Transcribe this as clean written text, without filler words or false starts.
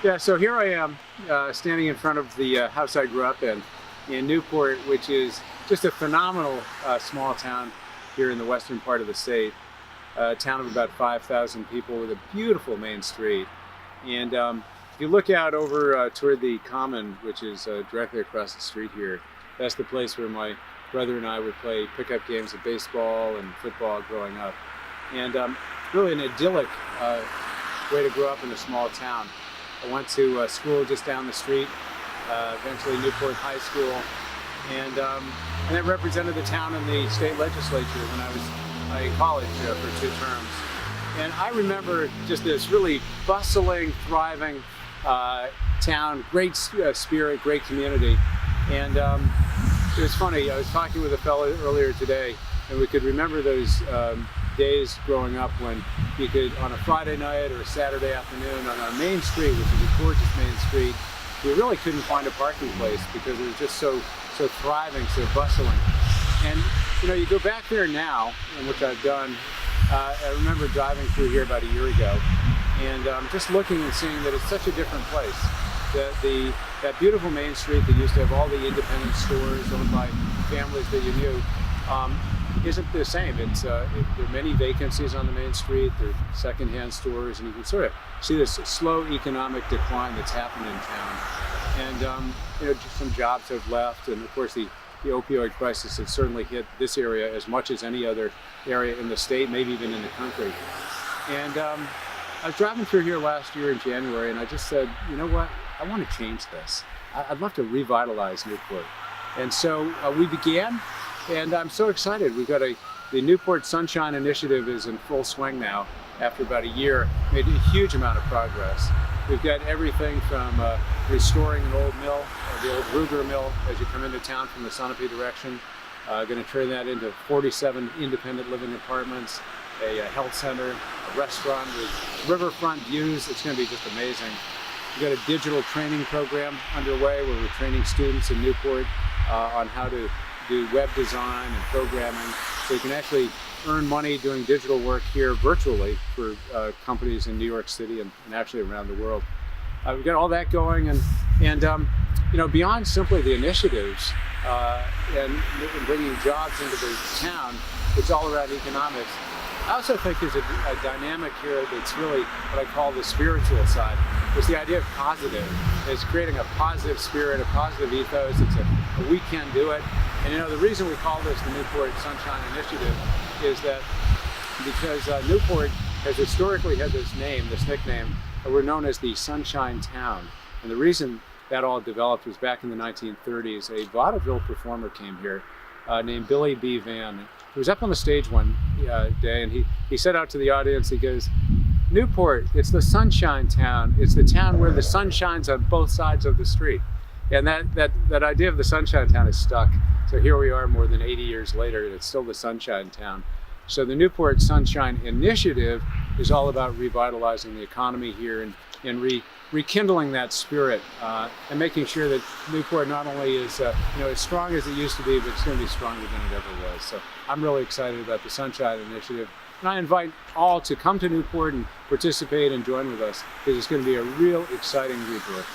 Yeah, so here I am standing in front of the house I grew up in Newport, which is just a phenomenal small town here in the western part of the state. A town of about 5,000 people with a beautiful main street. And if you look out over toward the Common, which is directly across the street here, that's the place where my brother and I would play pickup games of baseball and football growing up. And really an idyllic way to grow up in a small town. I went to school just down the street, eventually Newport High School, and I represented the town in the state legislature when I was in college for 2 terms. And I remember just this really bustling, thriving town, great spirit, great community. And it was funny, I was talking with a fellow earlier today, and we could remember those days growing up when you could, on a Friday night or a Saturday afternoon on our main street, which is a gorgeous main street, we really couldn't find a parking place because it was just so thriving, so bustling. And you know, you go back there now, and which I've done. I remember driving through here about a year ago, and just looking and seeing that it's such a different place. That beautiful main street that used to have all the independent stores owned by families that you knew isn't the same. There are many vacancies on the main street. There are secondhand stores, and you can sort of see this slow economic decline that's happened in town. And you know, just some jobs have left, and of course the opioid crisis has certainly hit this area as much as any other area in the state, maybe even in the country. And I was driving through here last year in January, and I just said, you know what, I want to change this. I'd love to revitalize Newport. And so we began, and I'm so excited. We've got the Newport Sunshine Initiative is in full swing now. After about a year, made a huge amount of progress. We've got everything from restoring an old mill, the old Ruger mill, as you come into town from the Sunapee direction. Going to turn that into 47 independent living apartments, a health center, a restaurant with riverfront views. It's going to be just amazing. We've got a digital training program underway where we're training students in Newport on how to do web design and programming, so you can actually earn money doing digital work here virtually for companies in New York City and actually around the world. We've got all that going, and you know, beyond simply the initiatives and bringing jobs into the town, it's all around economics. I also think there's a dynamic here that's really what I call the spiritual side. It's the idea of positive. It's creating a positive spirit, a positive ethos. It's a we can do it. And you know, the reason we call this the Newport Sunshine Initiative is that because Newport has historically had this name, this nickname, we're known as the Sunshine Town. And the reason that all developed was back in the 1930s, a vaudeville performer came here named Billy B. Van. He was up on the stage one day, and he said out to the audience, he goes, "Newport, it's the Sunshine Town. It's the town where the sun shines on both sides of the street." And that idea of the Sunshine Town is stuck. So here we are more than 80 years later, and it's still the Sunshine Town. So the Newport Sunshine Initiative is all about revitalizing the economy here and rekindling that spirit and making sure that Newport not only is you know, as strong as it used to be, but it's going to be stronger than it ever was. So I'm really excited about the Sunshine Initiative. And I invite all to come to Newport and participate and join with us, because it's going to be a real exciting rebirth.